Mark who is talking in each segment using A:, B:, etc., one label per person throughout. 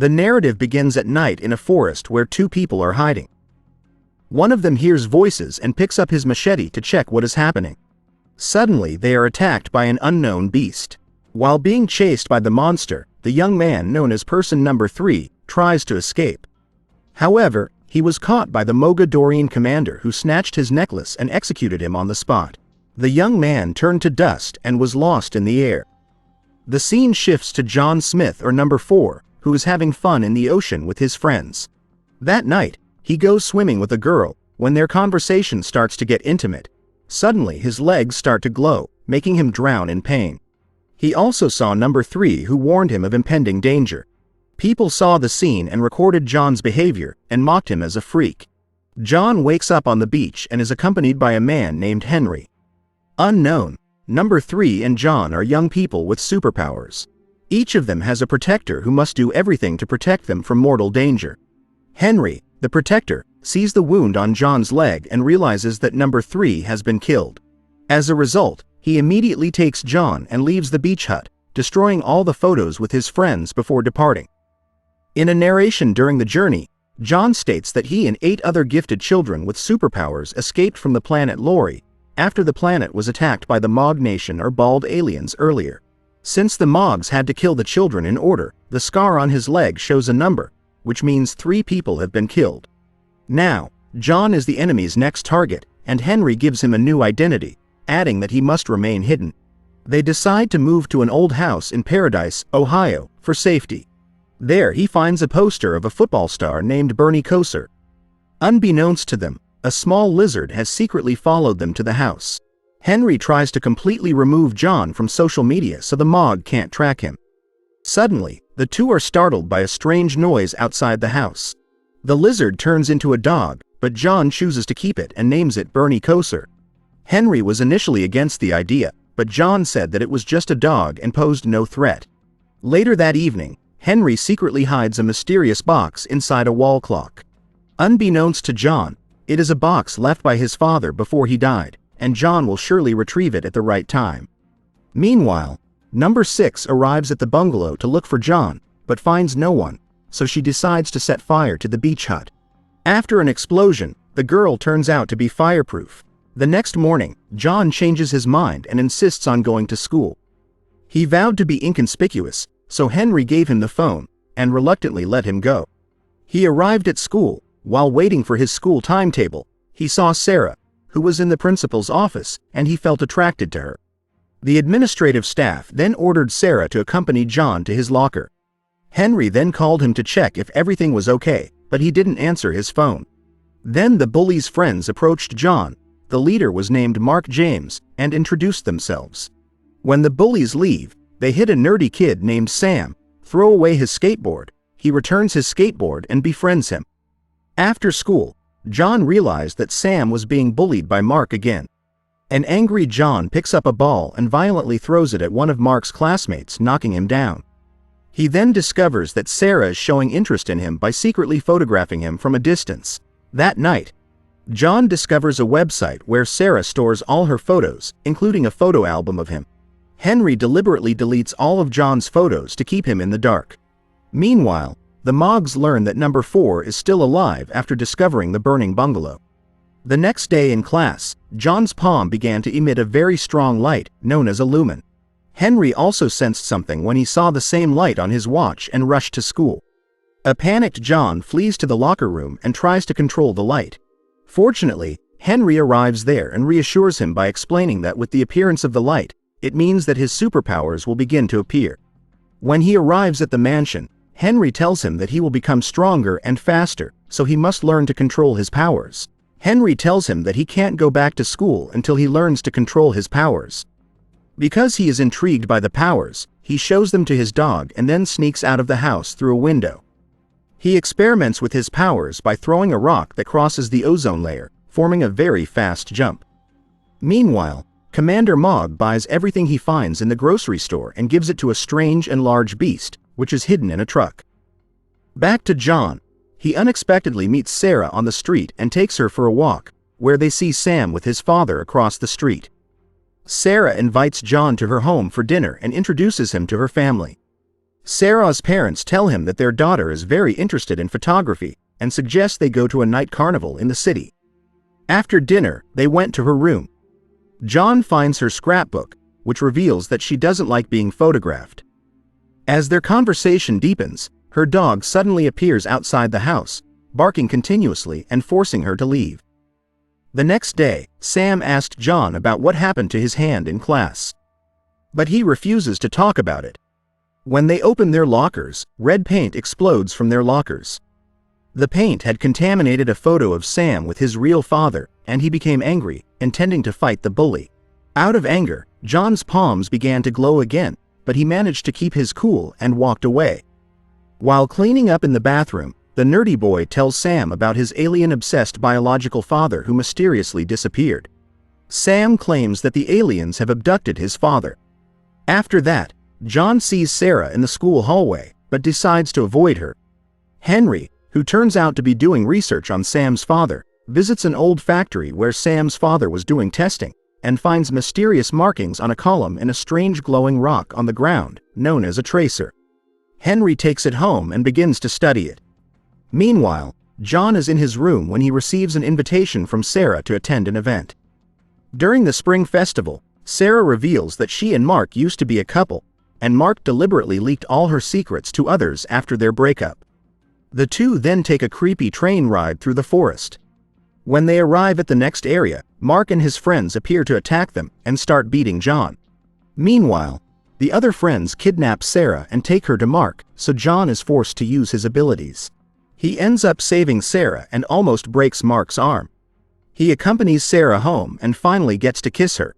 A: The narrative begins at night in a forest where two people are hiding. One of them hears voices and picks up his machete to check what is happening. Suddenly, they are attacked by an unknown beast. While being chased by the monster, the young man known as Person Number 3 tries to escape. However, he was caught by the Mogadorian commander who snatched his necklace and executed him on the spot. The young man turned to dust and was lost in the air. The scene shifts to John Smith, or Number 4, who is having fun in the ocean with his friends. That night, he goes swimming with a girl. When their conversation starts to get intimate, suddenly his legs start to glow, making him drown in pain. He also saw Number 3, who warned him of impending danger. People saw the scene and recorded John's behavior and mocked him as a freak. John wakes up on the beach and is accompanied by a man named Henri. Unknown, Number 3 and John are young people with superpowers. Each of them has a protector who must do everything to protect them from mortal danger. Henri, the protector, sees the wound on John's leg and realizes that Number 3 has been killed. As a result, he immediately takes John and leaves the beach hut, destroying all the photos with his friends before departing. In a narration during the journey, John states that he and 8 other gifted children with superpowers escaped from the planet Lorien after the planet was attacked by the Mog Nation or bald aliens earlier. Since the Mogs had to kill the children in order, the scar on his leg shows a number, which means 3 people have been killed. Now, John is the enemy's next target, and Henri gives him a new identity, adding that he must remain hidden. They decide to move to an old house in Paradise, Ohio, for safety. There he finds a poster of a football star named Bernie Kosar. Unbeknownst to them, a small lizard has secretly followed them to the house. Henri tries to completely remove John from social media so the Mog can't track him. Suddenly, the two are startled by a strange noise outside the house. The lizard turns into a dog, but John chooses to keep it and names it Bernie Kosar. Henri was initially against the idea, but John said that it was just a dog and posed no threat. Later that evening, Henri secretly hides a mysterious box inside a wall clock. Unbeknownst to John, it is a box left by his father before he died, and John will surely retrieve it at the right time. Meanwhile, Number 6 arrives at the bungalow to look for John, but finds no one, so she decides to set fire to the beach hut. After an explosion, the girl turns out to be fireproof. The next morning, John changes his mind and insists on going to school. He vowed to be inconspicuous, so Henri gave him the phone, and reluctantly let him go. He arrived at school. While waiting for his school timetable, he saw Sarah, who was in the principal's office, and he felt attracted to her. The administrative staff then ordered Sarah to accompany John to his locker. Henri then called him to check if everything was okay, but he didn't answer his phone. Then the bully's friends approached John. The leader was named Mark James, and introduced themselves. When the bullies leave, they hit a nerdy kid named Sam, throw away his skateboard. He returns his skateboard and befriends him. After school, John realized that Sam was being bullied by Mark again. An angry John picks up a ball and violently throws it at one of Mark's classmates, knocking him down. He then discovers that Sarah is showing interest in him by secretly photographing him from a distance. That night, John discovers a website where Sarah stores all her photos, including a photo album of him. Henri deliberately deletes all of John's photos to keep him in the dark. Meanwhile, the Mogs learn that Number 4 is still alive after discovering the burning bungalow. The next day in class, John's palm began to emit a very strong light, known as a lumen. Henri also sensed something when he saw the same light on his watch and rushed to school. A panicked John flees to the locker room and tries to control the light. Fortunately, Henri arrives there and reassures him by explaining that with the appearance of the light, it means that his superpowers will begin to appear. When he arrives at the mansion, Henri tells him that he will become stronger and faster, so he must learn to control his powers. Henri tells him that he can't go back to school until he learns to control his powers. Because he is intrigued by the powers, he shows them to his dog and then sneaks out of the house through a window. He experiments with his powers by throwing a rock that crosses the ozone layer, forming a very fast jump. Meanwhile, Commander Mog buys everything he finds in the grocery store and gives it to a strange and large beast, which is hidden in a truck. Back to John. He unexpectedly meets Sarah on the street and takes her for a walk, where they see Sam with his father across the street. Sarah invites John to her home for dinner and introduces him to her family. Sarah's parents tell him that their daughter is very interested in photography and suggest they go to a night carnival in the city. After dinner, they went to her room. John finds her scrapbook, which reveals that she doesn't like being photographed. As their conversation deepens, her dog suddenly appears outside the house, barking continuously and forcing her to leave. The next day, Sam asked John about what happened to his hand in class. But he refuses to talk about it. When they open their lockers, red paint explodes from their lockers. The paint had contaminated a photo of Sam with his real father, and he became angry, intending to fight the bully. Out of anger, John's palms began to glow again, but he managed to keep his cool and walked away. While cleaning up in the bathroom, the nerdy boy tells Sam about his alien-obsessed biological father who mysteriously disappeared. Sam claims that the aliens have abducted his father. After that, John sees Sarah in the school hallway, but decides to avoid her. Henri, who turns out to be doing research on Sam's father, visits an old factory where Sam's father was doing testing, and finds mysterious markings on a column in a strange glowing rock on the ground, known as a tracer. Henri takes it home and begins to study it. Meanwhile, John is in his room when he receives an invitation from Sarah to attend an event. During the spring festival, Sarah reveals that she and Mark used to be a couple, and Mark deliberately leaked all her secrets to others after their breakup. The two then take a creepy train ride through the forest. When they arrive at the next area, Mark and his friends appear to attack them and start beating John. Meanwhile, the other friends kidnap Sarah and take her to Mark, so John is forced to use his abilities. He ends up saving Sarah and almost breaks Mark's arm. He accompanies Sarah home and finally gets to kiss her.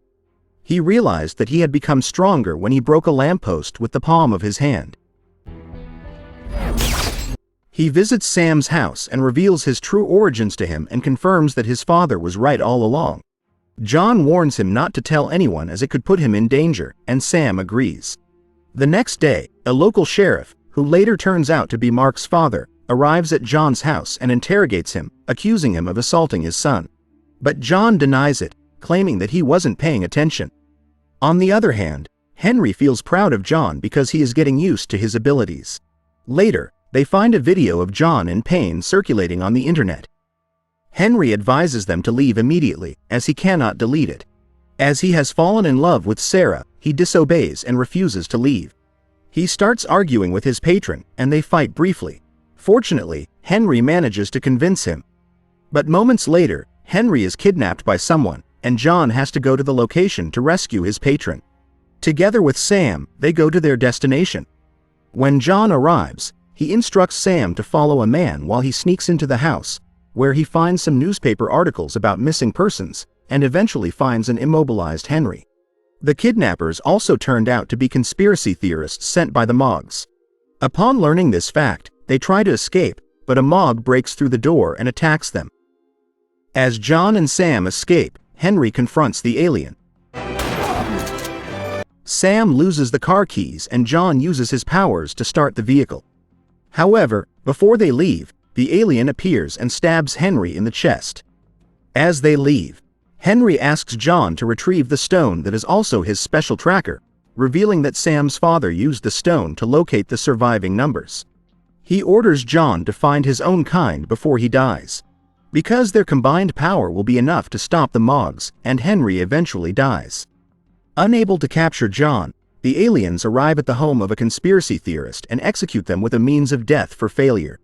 A: He realized that he had become stronger when he broke a lamppost with the palm of his hand. He visits Sam's house and reveals his true origins to him and confirms that his father was right all along. John warns him not to tell anyone as it could put him in danger, and Sam agrees. The next day, a local sheriff, who later turns out to be Mark's father, arrives at John's house and interrogates him, accusing him of assaulting his son. But John denies it, claiming that he wasn't paying attention. On the other hand, Henri feels proud of John because he is getting used to his abilities. Later, they find a video of John in pain circulating on the internet. Henri advises them to leave immediately, as he cannot delete it. As he has fallen in love with Sarah, he disobeys and refuses to leave. He starts arguing with his patron, and they fight briefly. Fortunately, Henri manages to convince him. But moments later, Henri is kidnapped by someone, and John has to go to the location to rescue his patron. Together with Sam, they go to their destination. When John arrives, he instructs Sam to follow a man while he sneaks into the house, where he finds some newspaper articles about missing persons, and eventually finds an immobilized Henri. The kidnappers also turned out to be conspiracy theorists sent by the Mogs. Upon learning this fact, they try to escape, but a Mog breaks through the door and attacks them. As John and Sam escape, Henri confronts the alien. Sam loses the car keys and John uses his powers to start the vehicle. However, before they leave, the alien appears and stabs Henri in the chest. As they leave, Henri asks John to retrieve the stone that is also his special tracker, revealing that Sam's father used the stone to locate the surviving numbers. He orders John to find his own kind before he dies, because their combined power will be enough to stop the Mogs, and Henri eventually dies. Unable to capture John, the aliens arrive at the home of a conspiracy theorist and execute them with a means of death for failure.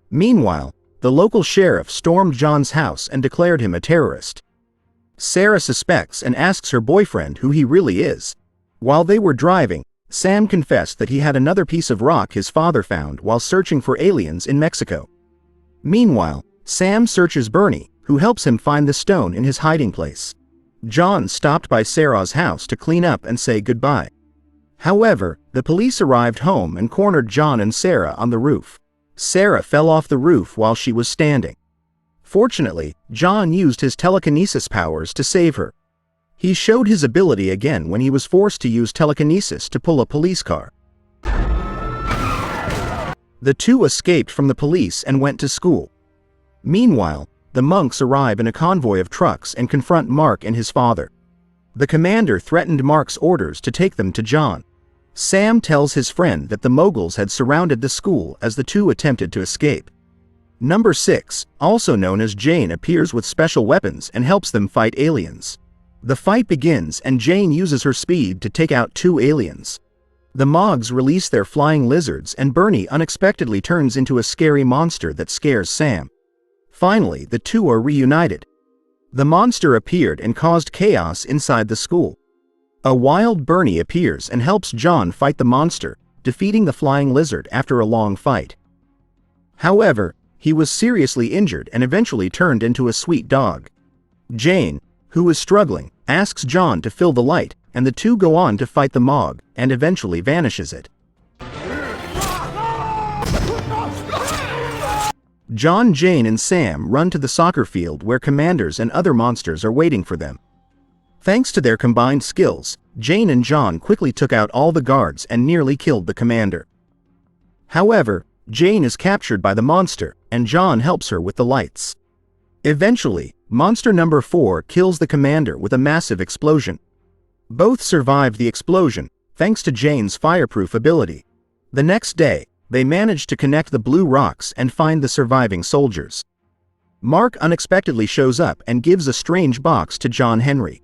A: Meanwhile, the local sheriff stormed John's house and declared him a terrorist. Sarah suspects and asks her boyfriend who he really is. While they were driving, Sam confessed that he had another piece of rock his father found while searching for aliens in Mexico. Meanwhile, Sam searches Bernie, who helps him find the stone in his hiding place. John stopped by Sarah's house to clean up and say goodbye. However, the police arrived home and cornered John and Sarah on the roof. Sarah fell off the roof while she was standing. Fortunately, John used his telekinesis powers to save her. He showed his ability again when he was forced to use telekinesis to pull a police car. The two escaped from the police and went to school. Meanwhile, the monks arrive in a convoy of trucks and confront Mark and his father. The commander threatened Mark's orders to take them to John. Sam tells his friend that the Moguls had surrounded the school as the two attempted to escape. Number 6, also known as Jane, appears with special weapons and helps them fight aliens. The fight begins and Jane uses her speed to take out 2 aliens. The Mogs release their flying lizards and Bernie unexpectedly turns into a scary monster that scares Sam. Finally, the two are reunited. The monster appeared and caused chaos inside the school. A wild Bernie appears and helps John fight the monster, defeating the flying lizard after a long fight. However, he was seriously injured and eventually turned into a sweet dog. Jane, who is struggling, asks John to fill the light, and the two go on to fight the Mog, and eventually vanishes it. John, Jane, and Sam run to the soccer field where commanders and other monsters are waiting for them. Thanks to their combined skills, Jane and John quickly took out all the guards and nearly killed the commander. However, Jane is captured by the monster, and John helps her with the lights. Eventually, monster number 4 kills the commander with a massive explosion. Both survived the explosion, thanks to Jane's fireproof ability. The next day, they manage to connect the blue rocks and find the surviving soldiers. Mark unexpectedly shows up and gives a strange box to John Henri.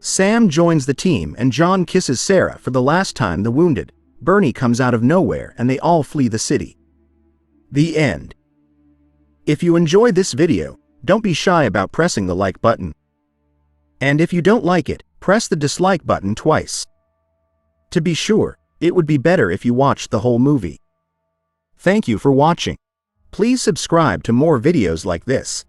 A: Sam joins the team and John kisses Sarah for the last time. The wounded Bernie comes out of nowhere and they all flee the city. The end. If you enjoyed this video, don't be shy about pressing the like button. And if you don't like it, press the dislike button twice. To be sure, it would be better if you watched the whole movie. Thank you for watching. Please subscribe to more videos like this.